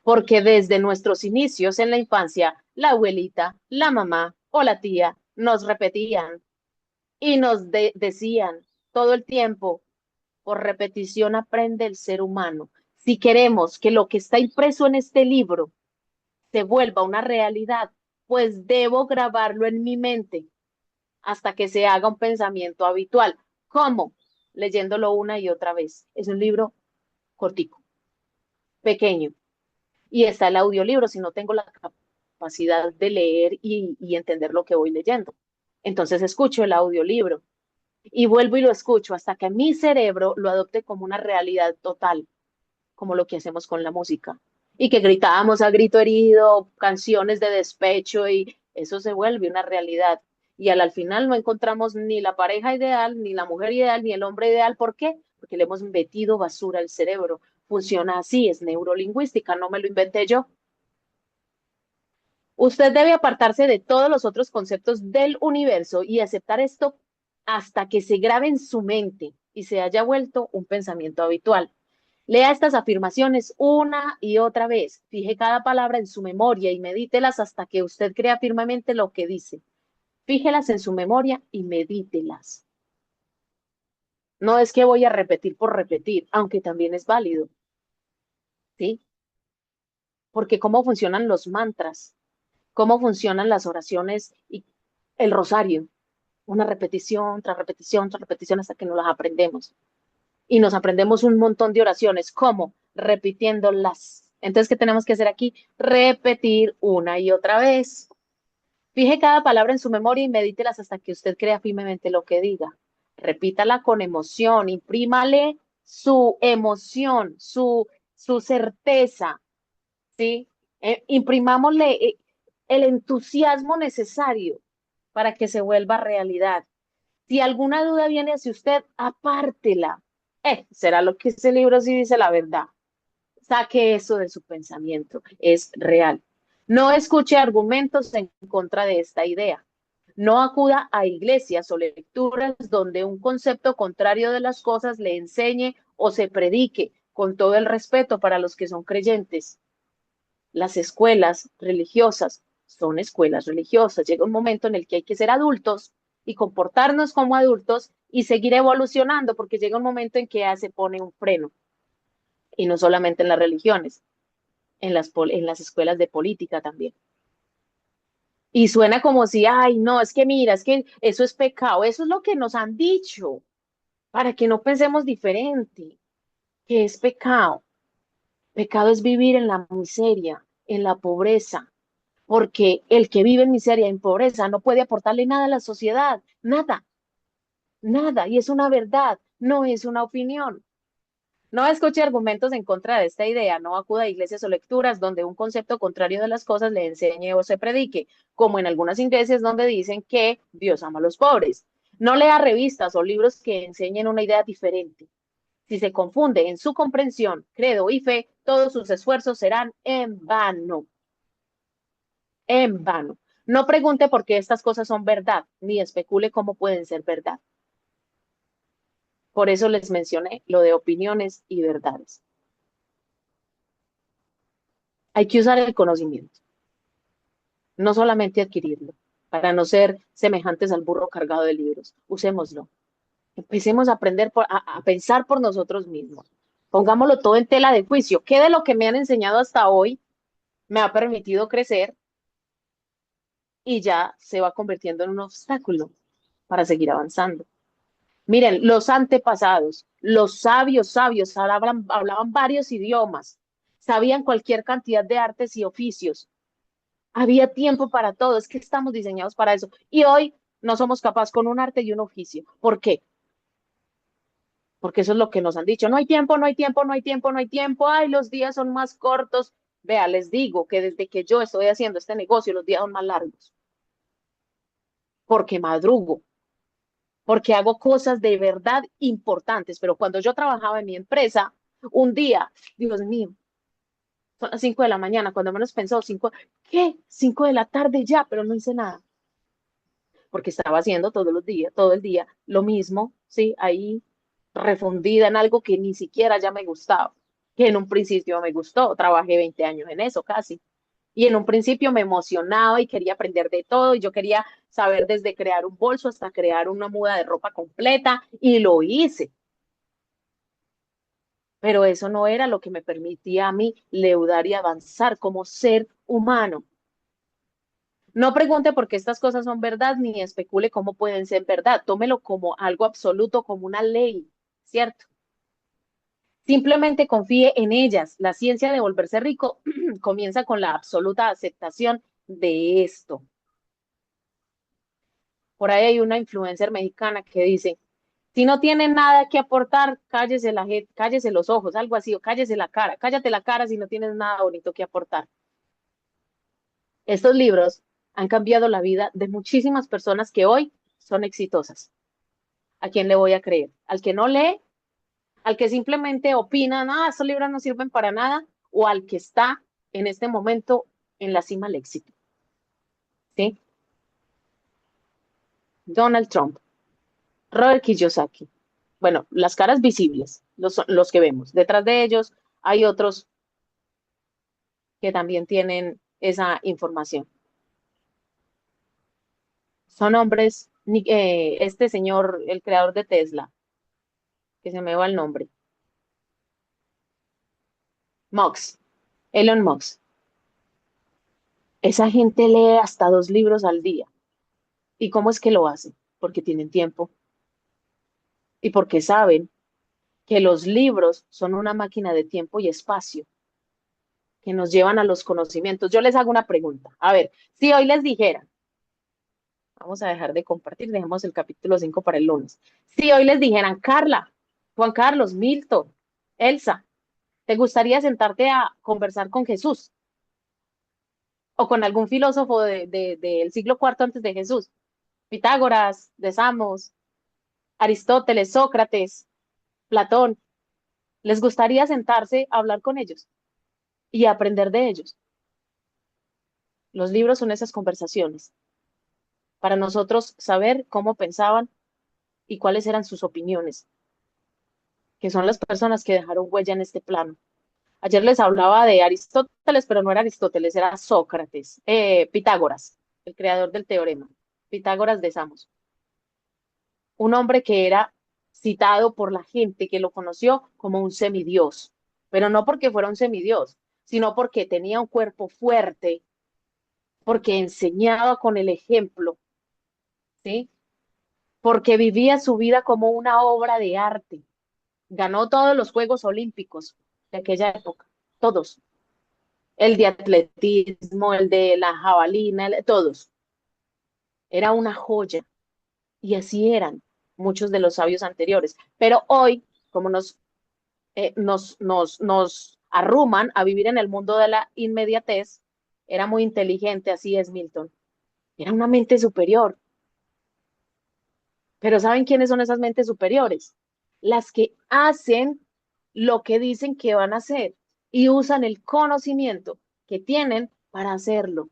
porque desde nuestros inicios en la infancia, la abuelita, la mamá o la tía nos repetían y nos decían todo el tiempo, por repetición aprende el ser humano. Si queremos que lo que está impreso en este libro se vuelva una realidad, pues debo grabarlo en mi mente hasta que se haga un pensamiento habitual. ¿Cómo? Leyéndolo una y otra vez. Es un libro cortico, pequeño. Y está el audiolibro si no tengo la capacidad de leer y entender lo que voy leyendo. Entonces escucho el audiolibro y vuelvo y lo escucho hasta que mi cerebro lo adopte como una realidad total, como lo que hacemos con la música. Y que gritábamos a grito herido, canciones de despecho y eso se vuelve una realidad. Y al final no encontramos ni la pareja ideal, ni la mujer ideal, ni el hombre ideal. ¿Por qué? Porque le hemos metido basura al cerebro. Funciona así, es neurolingüística, no me lo inventé yo. Usted debe apartarse de todos los otros conceptos del universo y aceptar esto hasta que se grabe en su mente y se haya vuelto un pensamiento habitual. Lea estas afirmaciones una y otra vez. Fije cada palabra en su memoria y medítelas hasta que usted crea firmemente lo que dice. Fíjelas en su memoria y medítelas. No es que voy a repetir por repetir, aunque también es válido, ¿sí? Porque cómo funcionan los mantras, cómo funcionan las oraciones y el rosario. Una repetición tras repetición tras repetición hasta que nos las aprendemos. Y nos aprendemos un montón de oraciones. ¿Cómo? Repitiéndolas. Entonces, ¿qué tenemos que hacer aquí? Repetir una y otra vez. Fije cada palabra en su memoria y medítelas hasta que usted crea firmemente lo que diga. Repítala con emoción, imprímale su emoción, su certeza, ¿sí? Imprimámosle el entusiasmo necesario para que se vuelva realidad. Si alguna duda viene hacia usted, apártela. Será lo que ese libro sí dice la verdad. Saque eso de su pensamiento. Es real. No escuche argumentos en contra de esta idea. No acuda a iglesias o lecturas donde un concepto contrario de las cosas le enseñe o se predique, con todo el respeto para los que son creyentes. Las escuelas religiosas son escuelas religiosas. Llega un momento en el que hay que ser adultos y comportarnos como adultos y seguir evolucionando, porque llega un momento en que ya se pone un freno, y no solamente en las religiones, en las escuelas de política también. Y suena como si, ay, no, es que mira, es que eso es pecado, eso es lo que nos han dicho, para que no pensemos diferente, que es pecado. Pecado es vivir en la miseria, en la pobreza, porque el que vive en miseria, en pobreza, no puede aportarle nada a la sociedad, nada, nada, y es una verdad, no es una opinión. No escuche argumentos en contra de esta idea, no acuda a iglesias o lecturas donde un concepto contrario de las cosas le enseñe o se predique, como en algunas iglesias donde dicen que Dios ama a los pobres. No lea revistas o libros que enseñen una idea diferente. Si se confunde en su comprensión, credo y fe, todos sus esfuerzos serán en vano. En vano. No pregunte por qué estas cosas son verdad, ni especule cómo pueden ser verdad. Por eso les mencioné lo de opiniones y verdades. Hay que usar el conocimiento, no solamente adquirirlo, para no ser semejantes al burro cargado de libros. Usémoslo. Empecemos a aprender a pensar por nosotros mismos. Pongámoslo todo en tela de juicio. ¿Qué de lo que me han enseñado hasta hoy me ha permitido crecer y ya se va convirtiendo en un obstáculo para seguir avanzando? Miren, los antepasados, los sabios, hablaban varios idiomas, sabían cualquier cantidad de artes y oficios. Había tiempo para todo, es que estamos diseñados para eso. Y hoy no somos capaces con un arte y un oficio. ¿Por qué? Porque eso es lo que nos han dicho. No hay tiempo, no hay tiempo, no hay tiempo, no hay tiempo. Ay, los días son más cortos. Vea, les digo que desde que yo estoy haciendo este negocio, los días son más largos. Porque madrugo, porque hago cosas de verdad importantes. Pero cuando yo trabajaba en mi empresa, un día, Dios mío, son las 5 de la mañana, cuando menos pensó, 5, ¿qué? 5 de la tarde ya, pero no hice nada, porque estaba haciendo todos los días, todo el día, lo mismo, ¿sí? Ahí refundida en algo que ni siquiera ya me gustaba. que en un principio me gustó, trabajé 20 años en eso casi. Y en un principio me emocionaba y quería aprender de todo y yo quería saber desde crear un bolso hasta crear una muda de ropa completa y lo hice. Pero eso no era lo que me permitía a mí leudar y avanzar como ser humano. No pregunte por qué estas cosas son verdad ni especule cómo pueden ser verdad. Tómelo como algo absoluto, como una ley, ¿cierto? Simplemente confíe en ellas. La ciencia de volverse rico comienza con la absoluta aceptación de esto. Por ahí hay una influencer mexicana que dice, si no tiene nada que aportar, cállese los ojos, algo así, o cállese la cara, cállate la cara si no tienes nada bonito que aportar. Estos libros han cambiado la vida de muchísimas personas que hoy son exitosas. ¿A quién le voy a creer? ¿Al que no lee? ¿Al que simplemente opina, no, estos libros no sirven para nada? ¿O al que está en este momento en la cima del éxito? ¿Sí? Donald Trump, Robert Kiyosaki. Bueno, las caras visibles, los que vemos. Detrás de ellos hay otros que también tienen esa información. Son hombres, este señor, el creador de Tesla, que se me va el nombre, Musk, Elon Musk. Esa gente lee hasta 2 libros al día. ¿Y cómo es que lo hacen? Porque tienen tiempo y porque saben que los libros son una máquina de tiempo y espacio que nos llevan a los conocimientos. Yo les hago una pregunta. A ver, si hoy les dijera, vamos a dejar de compartir, dejemos el capítulo 5 para el lunes. Si hoy les dijeran, Carla, Juan Carlos, Milton, Elsa, ¿te gustaría sentarte a conversar con Jesús o con algún filósofo del siglo cuarto antes de Jesús? Pitágoras, de Samos, Aristóteles, Sócrates, Platón. ¿Les gustaría sentarse a hablar con ellos y aprender de ellos? Los libros son esas conversaciones para nosotros saber cómo pensaban y cuáles eran sus opiniones, que son las personas que dejaron huella en este plano. Ayer les hablaba de Aristóteles, pero no era Aristóteles, era Sócrates, Pitágoras, el creador del teorema, Pitágoras de Samos, un hombre que era citado por la gente que lo conoció como un semidios, pero no porque fuera un semidios, sino porque tenía un cuerpo fuerte, porque enseñaba con el ejemplo, ¿sí? Porque vivía su vida como una obra de arte. Ganó todos los Juegos Olímpicos de aquella época, todos. El de atletismo, el de la jabalina, todos. Era una joya y así eran muchos de los sabios anteriores. Pero hoy, como nos arruman a vivir en el mundo de la inmediatez, era muy inteligente, así es Milton. Era una mente superior. Pero ¿saben quiénes son esas mentes superiores? Las que hacen lo que dicen que van a hacer y usan el conocimiento que tienen para hacerlo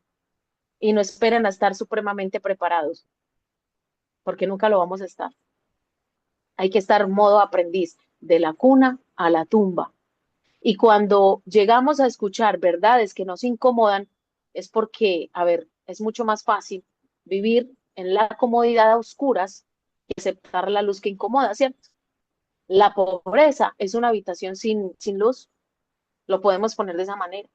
y no esperan a estar supremamente preparados, porque nunca lo vamos a estar. Hay que estar modo aprendiz, de la cuna a la tumba. Y cuando llegamos a escuchar verdades que nos incomodan, es porque, a ver, es mucho más fácil vivir en la comodidad a oscuras y aceptar la luz que incomoda, ¿cierto? La pobreza es una habitación sin luz, lo podemos poner de esa manera.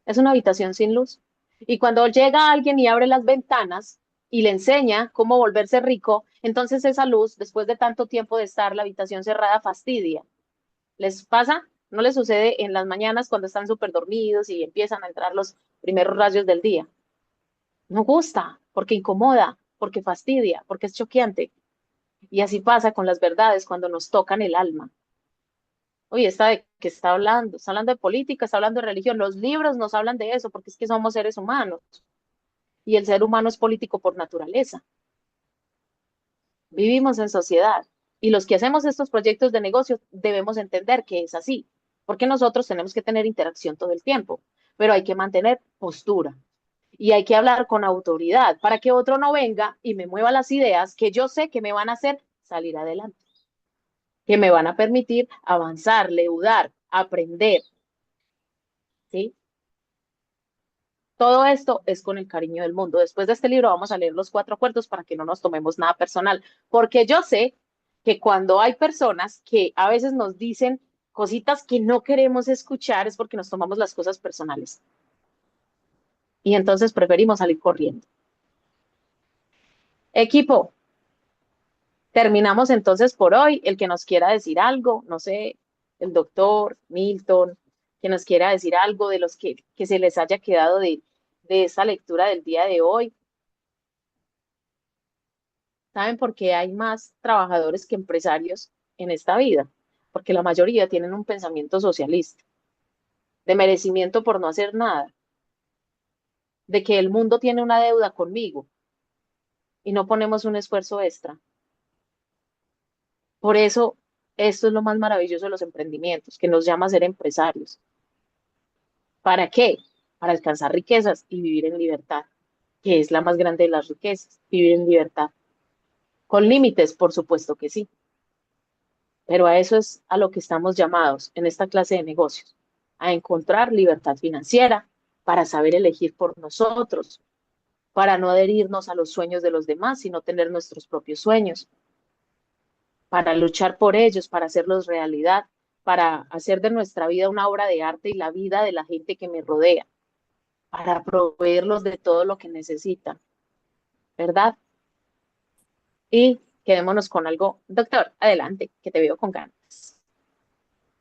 Es una habitación sin luz. Y cuando llega alguien y abre las ventanas y le enseña cómo volverse rico, entonces esa luz, después de tanto tiempo de estar la habitación cerrada, fastidia. ¿Les pasa? ¿No les sucede en las mañanas cuando están súper dormidos y empiezan a entrar los primeros rayos del día? No gusta, porque incomoda, porque fastidia, porque es choqueante. Y así pasa con las verdades cuando nos tocan el alma. Oye, ¿esta de qué está hablando? Está hablando de política, está hablando de religión. Los libros nos hablan de eso porque es que somos seres humanos y el ser humano es político por naturaleza. Vivimos en sociedad y los que hacemos estos proyectos de negocio debemos entender que es así, porque nosotros tenemos que tener interacción todo el tiempo, pero hay que mantener postura y hay que hablar con autoridad para que otro no venga y me mueva las ideas que yo sé que me van a hacer salir adelante, que me van a permitir avanzar, leudar. aprender, ¿sí? Todo esto es con el cariño del mundo. Después de este libro vamos a leer los cuatro acuerdos para que no nos tomemos nada personal, porque yo sé que cuando hay personas que a veces nos dicen cositas que no queremos escuchar es porque nos tomamos las cosas personales y entonces preferimos salir corriendo. Equipo, terminamos entonces por hoy. El que nos quiera decir algo, no sé, el doctor Milton, que nos quiera decir algo de los que se les haya quedado de esta lectura del día de hoy. ¿Saben por qué hay más trabajadores que empresarios en esta vida? Porque la mayoría tienen un pensamiento socialista, de merecimiento por no hacer nada, de que el mundo tiene una deuda conmigo y no ponemos un esfuerzo extra. Por eso, esto es lo más maravilloso de los emprendimientos, que nos llama a ser empresarios. ¿Para qué? Para alcanzar riquezas y vivir en libertad, que es la más grande de las riquezas, vivir en libertad. Con límites, por supuesto que sí, pero a eso es a lo que estamos llamados en esta clase de negocios, a encontrar libertad financiera para saber elegir por nosotros, para no adherirnos a los sueños de los demás, sino tener nuestros propios sueños, para luchar por ellos, para hacerlos realidad, para hacer de nuestra vida una obra de arte y la vida de la gente que me rodea, para proveerlos de todo lo que necesitan, ¿verdad? Y quedémonos con algo. Doctor, adelante, que te veo con ganas.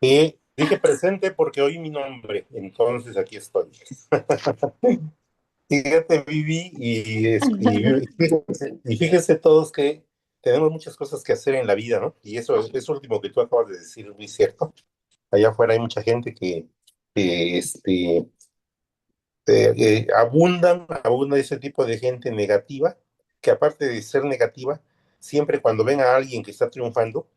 Y dije presente porque oí mi nombre, entonces aquí estoy. Fíjate, Vivi, y fíjense todos que tenemos muchas cosas que hacer en la vida, ¿no? Y eso último que tú acabas de decir es muy cierto. Allá afuera hay mucha gente que abunda ese tipo de gente negativa, que aparte de ser negativa, siempre cuando ven a alguien que está triunfando,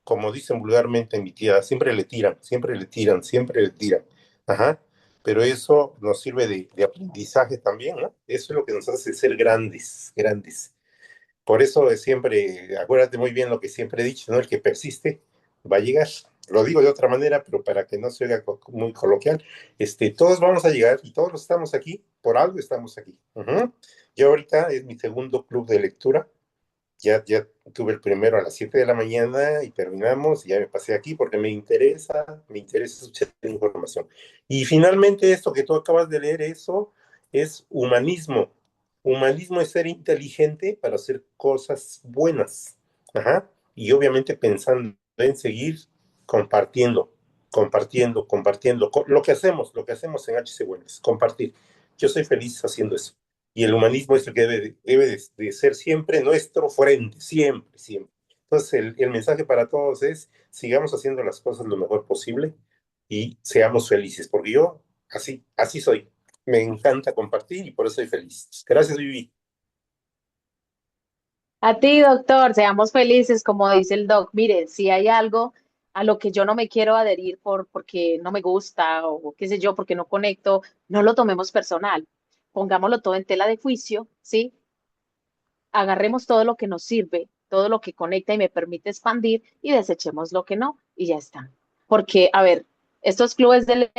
como dicen vulgarmente en mi tierra, siempre le tiran, siempre le tiran, siempre le tiran. Ajá. Pero eso nos sirve de aprendizaje también, ¿no? Eso es lo que nos hace ser grandes, grandes. Por eso es siempre, acuérdate muy bien lo que siempre he dicho, ¿no? El que persiste va a llegar. Lo digo de otra manera, pero para que no se oiga muy coloquial, todos vamos a llegar y todos los estamos aquí, por algo estamos aquí. Ujú. Yo ahorita es mi segundo club de lectura. Ya tuve el primero a las 7 de la mañana y terminamos, y ya me pasé aquí porque me interesa escuchar la información. Y finalmente esto que tú acabas de leer, eso es humanismo. Humanismo es ser inteligente para hacer cosas buenas. Ajá. Y obviamente pensando en seguir compartiendo, compartiendo. Lo que hacemos en HC Wellness, compartir. Yo soy feliz haciendo eso. Y el humanismo es el que debe de ser siempre nuestro frente, siempre, siempre. Entonces, el mensaje para todos es, sigamos haciendo las cosas lo mejor posible y seamos felices, porque yo así soy. Me encanta compartir y por eso soy feliz. Gracias, Vivi. A ti, doctor, seamos felices, como dice el doc. Mire, si hay algo a lo que yo no me quiero adherir porque no me gusta o qué sé yo, porque no conecto, no lo tomemos personal. Pongámoslo todo en tela de juicio, ¿sí? Agarremos todo lo que nos sirve, todo lo que conecta y me permite expandir y desechemos lo que no y ya está. Porque, a ver, estos clubes de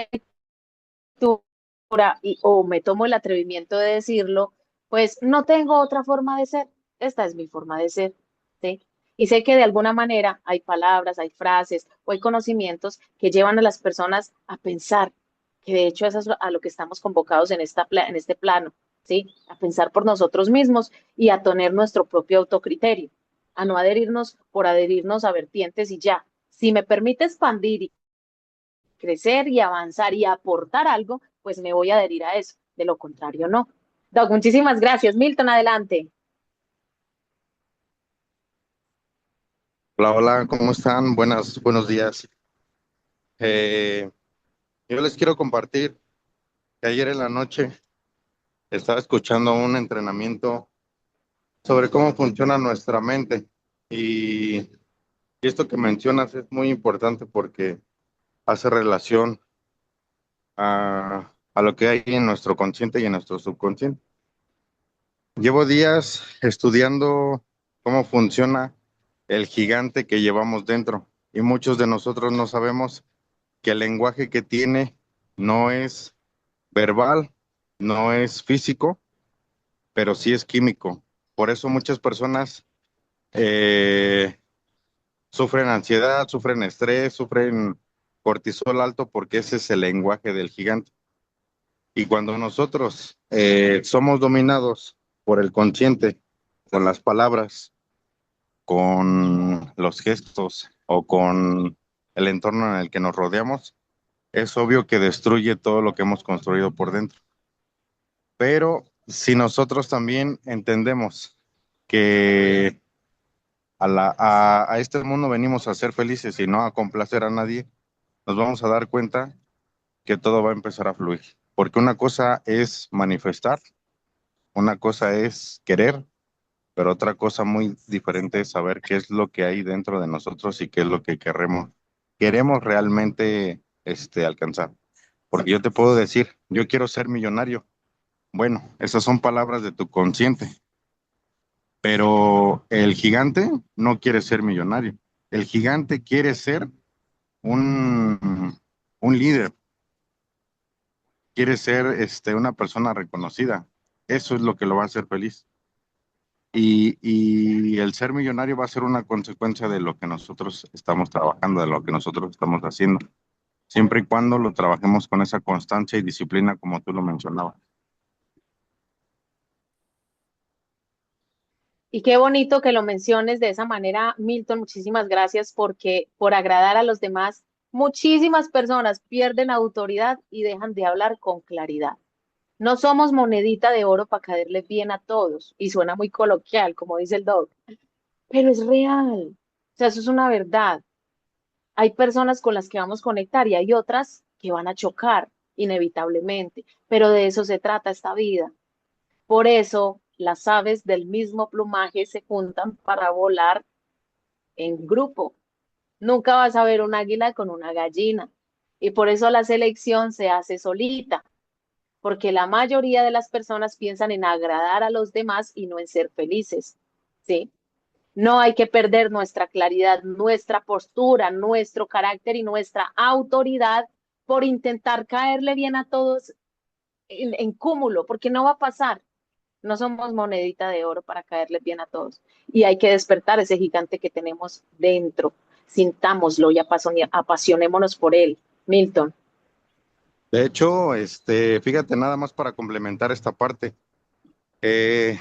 lectura o me tomo el atrevimiento de decirlo, pues no tengo otra forma de ser. Esta es mi forma de ser, ¿sí? Y sé que de alguna manera hay palabras, hay frases o hay conocimientos que llevan a las personas a pensar, que de hecho eso es a lo que estamos convocados en este plano, ¿sí? A pensar por nosotros mismos y a tener nuestro propio autocriterio, a no adherirnos por adherirnos a vertientes y ya. Si me permite expandir y crecer y avanzar y aportar algo, pues me voy a adherir a eso. De lo contrario, no. Doc, muchísimas gracias. Milton, adelante. Hola, hola, ¿cómo están? Buenos días. Eh, yo les quiero compartir que ayer en la noche estaba escuchando un entrenamiento sobre cómo funciona nuestra mente y esto que mencionas es muy importante porque hace relación a lo que hay en nuestro consciente y en nuestro subconsciente. Llevo días estudiando cómo funciona el gigante que llevamos dentro y muchos de nosotros no sabemos que el lenguaje que tiene no es verbal, no es físico, pero sí es químico. Por eso muchas personas eh, sufren ansiedad, sufren estrés, sufren cortisol alto, porque ese es el lenguaje del gigante. Y cuando nosotros somos dominados por el consciente, con las palabras, con los gestos o con el entorno en el que nos rodeamos, es obvio que destruye todo lo que hemos construido por dentro. Pero si nosotros también entendemos que a este mundo venimos a ser felices y no a complacer a nadie, nos vamos a dar cuenta que todo va a empezar a fluir. Porque una cosa es manifestar, una cosa es querer, pero otra cosa muy diferente es saber qué es lo que hay dentro de nosotros y qué es lo que queremos realmente alcanzar. Porque yo te puedo decir, yo quiero ser millonario. Bueno, esas son palabras de tu consciente, pero el gigante no quiere ser millonario. El gigante quiere ser un líder, quiere ser una persona reconocida. Eso es lo que lo va a hacer feliz. Y el ser millonario va a ser una consecuencia de lo que nosotros estamos trabajando, de lo que nosotros estamos haciendo, siempre y cuando lo trabajemos con esa constancia y disciplina, como tú lo mencionabas. Y qué bonito que lo menciones de esa manera, Milton. Muchísimas gracias porque por agradar a los demás, muchísimas personas pierden autoridad y dejan de hablar con claridad. No somos monedita de oro para caerle bien a todos. Y suena muy coloquial, como dice el doc, pero es real. O sea, eso es una verdad. Hay personas con las que vamos a conectar y hay otras que van a chocar inevitablemente, pero de eso se trata esta vida. Por eso las aves del mismo plumaje se juntan para volar en grupo. Nunca vas a ver un águila con una gallina. Y por eso la selección se hace solita, porque la mayoría de las personas piensan en agradar a los demás y no en ser felices. ¿Sí? No hay que perder nuestra claridad, nuestra postura, nuestro carácter y nuestra autoridad por intentar caerle bien a todos en cúmulo, porque no va a pasar. No somos monedita de oro para caerle bien a todos. Y hay que despertar ese gigante que tenemos dentro. Sintámoslo y apasionémonos por él. Milton. De hecho, fíjate, nada más para complementar esta parte. Eh,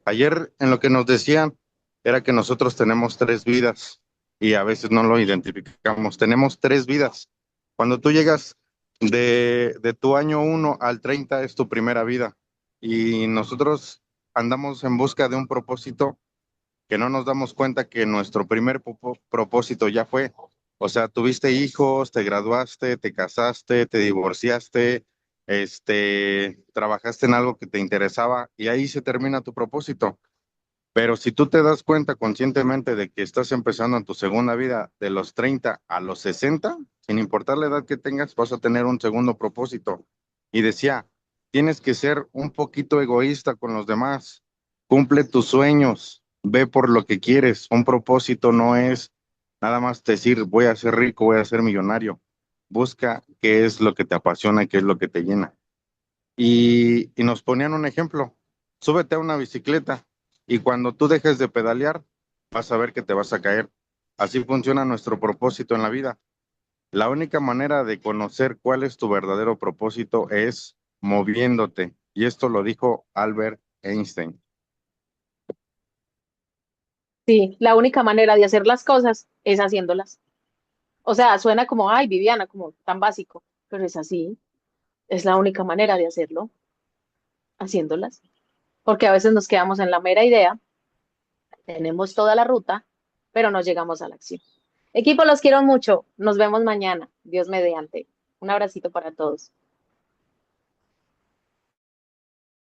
Ayer en lo que nos decían era que nosotros tenemos tres vidas y a veces no lo identificamos. Tenemos tres vidas. Cuando tú llegas de tu año 1 al 30 es tu primera vida y nosotros andamos en busca de un propósito que no nos damos cuenta que nuestro primer propósito ya fue. O sea, tuviste hijos, te graduaste, te casaste, te divorciaste, trabajaste en algo que te interesaba y ahí se termina tu propósito. Pero si tú te das cuenta conscientemente de que estás empezando en tu segunda vida de los 30 a los 60, sin importar la edad que tengas, vas a tener un segundo propósito. Y decía, tienes que ser un poquito egoísta con los demás, cumple tus sueños, ve por lo que quieres. Un propósito no es nada más decir, voy a ser rico, voy a ser millonario. Busca qué es lo que te apasiona, qué es lo que te llena. Y nos ponían un ejemplo, súbete a una bicicleta y cuando tú dejes de pedalear, vas a ver que te vas a caer. Así funciona nuestro propósito en la vida. La única manera de conocer cuál es tu verdadero propósito es moviéndote. Y esto lo dijo Albert Einstein. Sí, la única manera de hacer las cosas es haciéndolas. O sea, suena como, ay, Viviana, como tan básico, pero es así. Es la única manera de hacerlo, haciéndolas. Porque a veces nos quedamos en la mera idea, tenemos toda la ruta, pero no llegamos a la acción. Equipo, los quiero mucho. Nos vemos mañana. Dios mediante. Un abracito para todos.